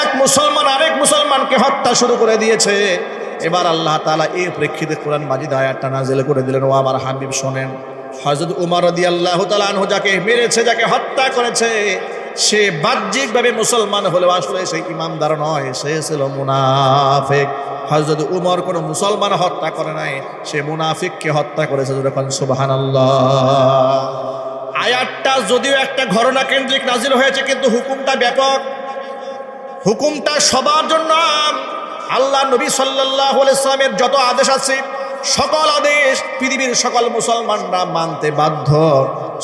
এক মুসলমান আরেক মুসলমানকে হত্যা শুরু করে দিয়েছে। এবার আল্লাহ তাআলা এই প্রেক্ষিতে কোরআন মাজিদ আয়াতটা নাযিল করে দিলেন। ও আমার হাবিব শোনেন, হযরত উমর রাদিয়াল্লাহু তাআলা আনহু যাকে মেরেছে, যাকে হত্যা করেছে, সে বাহ্যিকভাবে মুসলমান হলেও আসলে সে ইমানদার নয়, সে ছিল মুনাফিক। হযরত উমর কোনো মুসলমান হত্যা করে নাই, সে মুনাফিককে হত্যা করেছে। যখন সুবহানাল্লাহ। আয়াতটা যদিও একটা ঘটনা কেন্দ্রিক নাজিল হয়েছে, কিন্তু হুকুমটা ব্যাপক, হুকুমটা সবার জন্য। আল্লাহ নবী সাল্লাল্লাহু আলাইহি ওয়াসাল্লামের যত আদেশ আছে, সকল আদেশ পৃথিবীর সকল মুসলমানরা মানতে বাধ্য।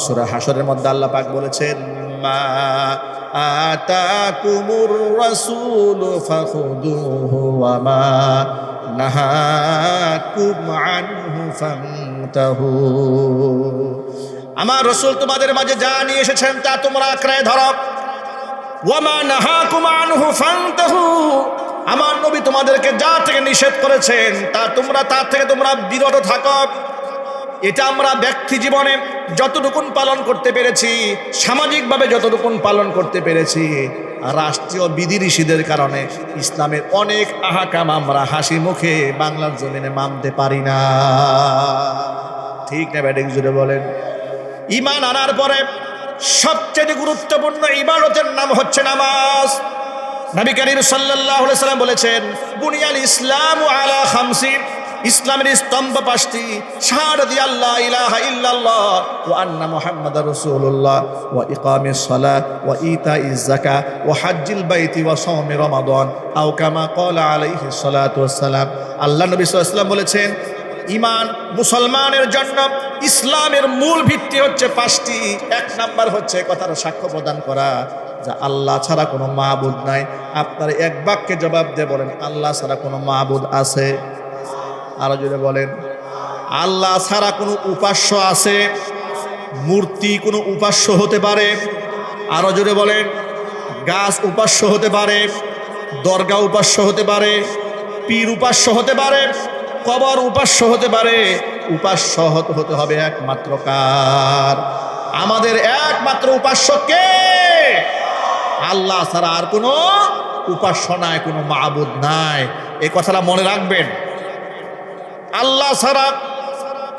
সূরা হাশরের মধ্যে আল্লাহ পাক বলেছেন, মা আতাকুমুর রাসূলু ফাখুদুহু ওয়া মা নাহাকুম আনহু ফান্তাহু। আমার রাসূল তোমাদের মাঝে যা নিয়ে এসেছেন তা তোমরা আঁকড়ে ধরো। ওয়া মা নাহাকুম আনহু ফান্তাহু, আমার নবী তোমাদেরকে যা থেকে নিষেধ করেছেন তার থেকে তোমরা বিরত থাকো। এটা আমরা ব্যক্তি জীবনে যতটুকুন পালন করতে পেরেছি, সামাজিকভাবে যতটুকুন পালন করতে পেরেছি, রাষ্ট্রীয় বিধিনিষেধের কারণে ইসলামের অনেক আহকাম আমরা হাসি মুখে বাংলার জমিনে মানতে পারি না। ঠিক না ব্যাটিক জুড়ে বলেন? ঈমান আনার পরে সবচেয়ে গুরুত্বপূর্ণ ইবাদতের নাম হচ্ছে নামাজ। নবী করিম সাল্লাল্লাহু আলাইহি সাল্লাম বলেছেন, বুনিয়াল ইসলামু আলা খামসিন, ইসলামের স্তম্ভ পাঁচটি। শাহাদাতি আল্লা ইলাহা ইল্লাল্লাহ ওয়া আন্না মুহাম্মাদার রাসূলুল্লাহ ওয়া ইকামিস সালাহ ওয়া ইতাইজ যাকাত ওয়া হজ্জিল বাইতি ওয়া সাওমি রমাদান আও কামা ক্বালা আলাইহিস সালাতু ওয়াস সালাম। আল্লাহ নবী সাল্লাল্লাহু আলাইহি ওয়াসাল্লাম বলেছেন, ঈমান মুসলমানের জন্য ইসলামের মূল ভিত্তি হচ্ছে পাঁচটি। এক নাম্বার হচ্ছে কথার সাক্ষ্য প্রদান করা যে আল্লাহ ছাড়া কোনো মাবুদ নাই। আপনার এক বাক্যে জবাব দিয়ে বলেন, আল্লাহ ছাড়া কোনো মাবুদ আছে? আরো জোরে বলেন, আল্লাহ ছাড়া কোনো উপাস্য আছে? মূর্তি কোনো উপাস্য হতে পারে? আরো জোরে বলেন, গাছ উপাস্য হতে পারে, দরগা উপাস্য হতে পারে, পীর উপাস্য হতে পারে, কবর উপাস্য হতে পারে। উপাস্য হতে হবে একমাত্র কার? আমাদের একমাত্র উপাস্য কে? আল্লাহ ছাড়া আর কোনো উপাস্য নাই, কোনো মাবুদ নাই। এই কথাটা মনে রাখবেন। আল্লাহ ছাড়া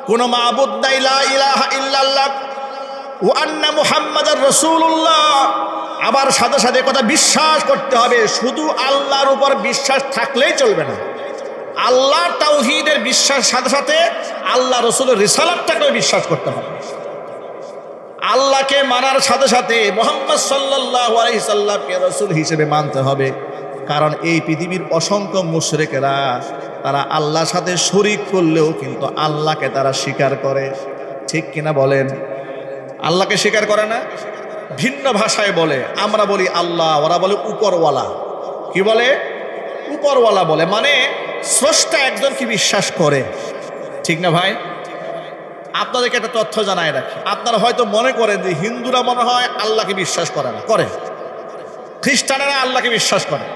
কোনো মাবুদ নাই। লা ইলাহা ইল্লাল্লাহ ওয়া আন্না মুহাম্মাদার রাসূলুল্লাহ। আবার সাথে সাথে কথা বিশ্বাস করতে হবে, শুধু আল্লাহর উপর বিশ্বাস থাকলেই চলবে না। আল্লাহ তাওহীদের বিশ্বাস সাথে সাথে আল্লাহ রাসূলের রিসালাতটাকেও বিশ্বাস করতে হবে। আল্লাহকে মানার সাথে সাথে মুহাম্মদ সাল্লাল্লাহু আলাইহি সাল্লামকে রাসূল হিসেবে মানতে হবে। কারণ এই পৃথিবীর অসংখ্য মুশরিকেরা তারা আল্লাহর সাথে শরীক করলেও কিন্তু আল্লাহকে তারা স্বীকার করে। ঠিক কিনা বলেন? আল্লাহকে স্বীকার করে না, ভিন্ন ভাষায় বলে। আমরা বলি আল্লাহ, ওরা বলে উপরওয়ালা। কি বলে? উপরওয়ালা বলে, মানে স্রষ্টা একজন কি বিশ্বাস করে। ঠিক না ভাই? আপনাদেরকে একটা তথ্য জানাই রাখি, আপনারা হয়তো মনে করেন যে হিন্দুরা মনে হয় আল্লাহকে বিশ্বাস করে না, করে। খ্রিস্টানেরা আল্লাহকে বিশ্বাস করে,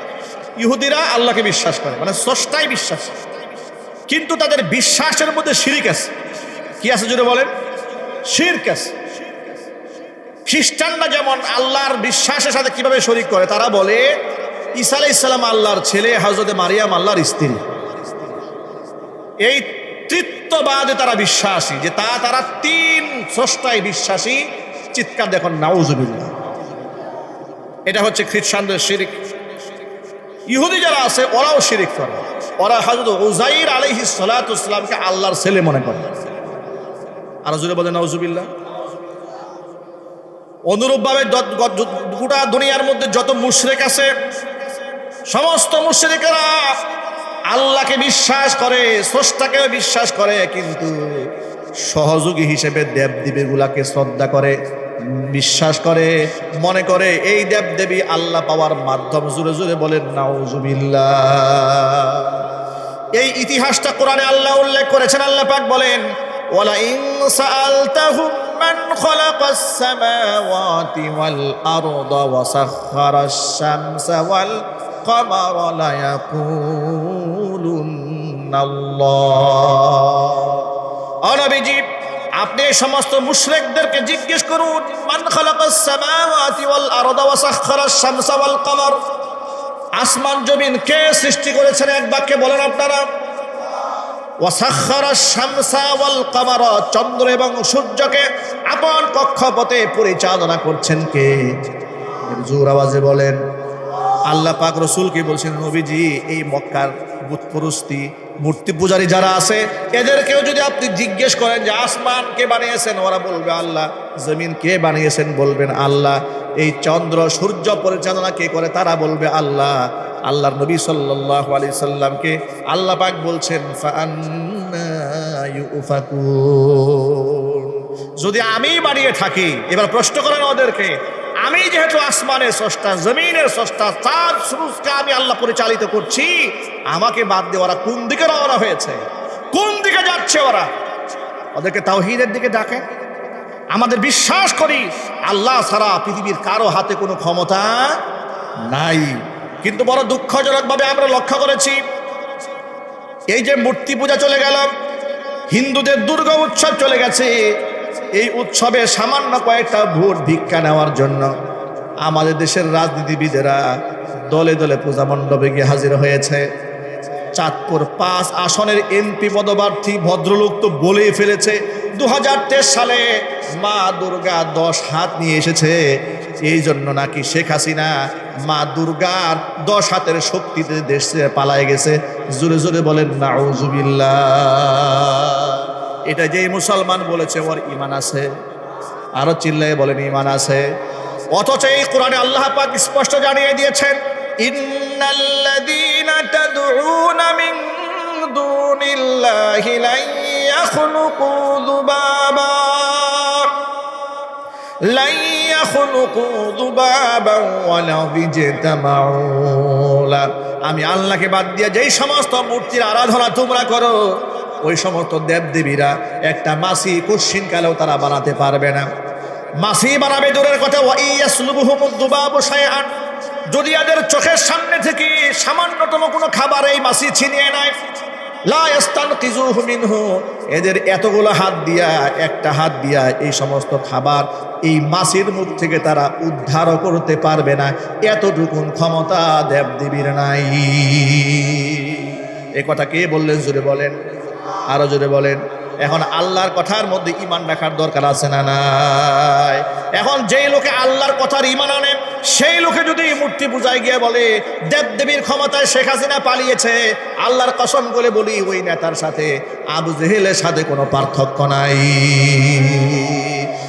ইহুদিরা আল্লাহকে বিশ্বাস করে, মানে স্রষ্টাই বিশ্বাস। কিন্তু তাদের বিশ্বাসের মধ্যে শিরক আছে। কি আছে জুড়ে বলেন? শিরক আছে। খ্রিস্টানরা যেমন আল্লাহর বিশ্বাসের সাথে কিভাবে শরীক করে, তারা বলে ঈসা আলাইহিস সালাম আল্লাহর ছেলে, হযরত মারিয়াম আল্লাহর স্ত্রী। এই তৃত্ববাদে তারা বিশ্বাসী, যে তারা তিন স্রষ্টায় বিশ্বাসী। চিৎকার দেখুন নাউজুবিল্লাহ। এটা হচ্ছে খ্রিস্টানদের শিরক। ইহুদি যারা আছে ওরাও শিরক করে। ওরা হযরত উযাইর আলাইহিস সালাতু ওয়াস সালামকে আল্লাহর ছেলে মনে করে। আর জোরে বলেন নাউজুবিল্লাহ। অনুরূপভাবে গোটা দুনিয়ার মধ্যে যত মুশরিক আছে, সমস্ত মুশরিকেরা আল্লাহকে বিশ্বাস করে, স্রষ্টাকেও বিশ্বাস করে, কিন্তু সহযোগী হিসেবে দেবদেবীগুলাকে শ্রদ্ধা করে, বিশ্বাস করে, মনে করে এই দেবদেবী আল্লাহ পাওয়ার মাধ্যম। জোরে জোরে বলেন নাউজুবিল্লাহ। এই ইতিহাসটা কোরআনে আল্লাহ উল্লেখ করেছেন। আল্লাহ পাক বলেন, ওয়ালা ইন সাআলতাহুম মান খালাকাস সামাওয়াতি ওয়াল আরদা ওয়া সাখখারাশ শামসা ওয়াল কমারা লা ইয়াকুলুন্নাল্লাহ। ও নবীজি, আপনি সমস্ত মুশরিকদেরকে জিজ্ঞেস করুন, মান খালাকাস সামাওয়াতি ওয়াল আরদা ওয়া সাখখারাশ শামসা ওয়াল কমার, আসমান জমিন কে সৃষ্টি করেছেন? এক বাক্যে বলেন আপনারা। ওয়াসাখখারা শামসা ওয়াল কামারা, চন্দ্র এবং সূর্যকে আপন কক্ষপথে পরিচালনা করছেন কে? জোর আওয়াজে বলেন। আল্লাহ পাক রসুলকে বলছেন, নবীজি এই মক্কার বুতপরস্তি মূর্তি পূজারী যারা আছে এদেরকেও যদি আপনি জিজ্ঞেস করেন যে আসমান কে বানিয়েছেন, ওরা বলবে আল্লাহ। জমিন কে বানিয়েছেন, বলবেন আল্লাহ। এই চন্দ্র সূর্য পরিচালনা কে করে, তারা বলবে আল্লাহ। আল্লাহর নবী সাল্লাল্লাহু আলাইহি সাল্লামকে আল্লাহ পাক বলছেন ফাআন্না ইউফাকুন, যদি আমি বানিয়ে থাকি, এবার প্রশ্ন করেন ওদেরকে, আমি যেহেতু আসমানের স্রষ্টা, জমিনের স্রষ্টা, চাঁদ সূর্যকে আমি আল্লাহ পরিচালিত করছি, আমাকে বাদ দিয়ে ওরা কোন দিকে রওনা হয়েছে, কোন দিকে যাচ্ছে ওরা? ওদেরকে তাওহীদের দিকে ডাকে। আমাদের বিশ্বাস করি আল্লাহ ছাড়া পৃথিবীর কারো হাতে কোনো ক্ষমতা নাই। কিন্তু বড় দুঃখজনকভাবে আমরা লক্ষ্য করেছি, এই যে মূর্তি পূজা চলে গেল, হিন্দুদের দুর্গা উৎসব চলে গেছে, এই উৎসবে সামান্য কয়েকটা ভোট ভিক্ষা নেওয়ার জন্য আমাদের দেশের রাজনীতিবিদেরা দলে দলে পূজা মণ্ডপে গিয়ে হাজির হয়েছে। চাঁদপুর 5 আসনের এমপি পদপ্রার্থী ভদ্রলোক তো বলেই ফেলেছে 2023 সালে মা দুর্গা 10 হাত নিয়ে এসেছে, এই জন্য নাকি শেখ হাসিনা মা দুর্গার 10 হাতের শক্তিতে দেশ ছেড়ে পালায় গেছে। জোরে জোরে বলেন নাউজুবিল্লাহ। এটা যেই মুসলমান বলেছে ওর ঈমান আছে, আরো চিল্লায়ে বলেন ঈমান আছে। অথচ এই কোরআনে আল্লাহ পাক স্পষ্ট জানিয়ে দিয়েছেন, ইন্নাল্লাযীনা তাদউনা মিন দুনিল্লাহি লা ইয়াখলুকু যুবাবা লা ইয়াখলুকু যুবাবা ওয়ালা বিজতামাউ লা। আমি আল্লাহকে বাদ দিয়ে যেই সমস্ত মূর্তির আরাধনা তোমরা করো, ওই সমস্ত দেবদেবীরা একটা মাছি কোশ্চিন কালেও তারা বানাতে পারবে না। মাছি বানাবে দূরের কথা, ওয়াইয়াসলুবুহুমুদ-দুবাবু শাইআন, যদি এদের চোখের সামনে থেকে সামান্যতম কোনো খাবার এই মাছি ছিনিয়ে নেয়, লা ইস্তানকিযুহু মিনহু, এদের এতগুলো হাত দিয়া, একটা হাত দিয়া এই সমস্ত খাবার এই মাছির মুখ থেকে তারা উদ্ধারও করতে পারবে না, এতটুকুন ক্ষমতা দেবদেবীর নাই। এ কথা কে বললেন? জোরে বলেন, আরো জোরে বলেন। এখন আল্লাহর কথার মধ্যে ঈমান রাখার দরকার আছে না নাই? এখন যেই লোকে আল্লাহর কথার ঈমান আনে, সেই লোকে যদি মূর্তি পূজায় গিয়ে বলে দেবদেবীর ক্ষমতায় শেখ হাসিনা পালিয়েছে, আল্লাহর কসম করে বলি ওই নেতার সাথে আবু জেহেলের সাথে কোনো পার্থক্য নাই।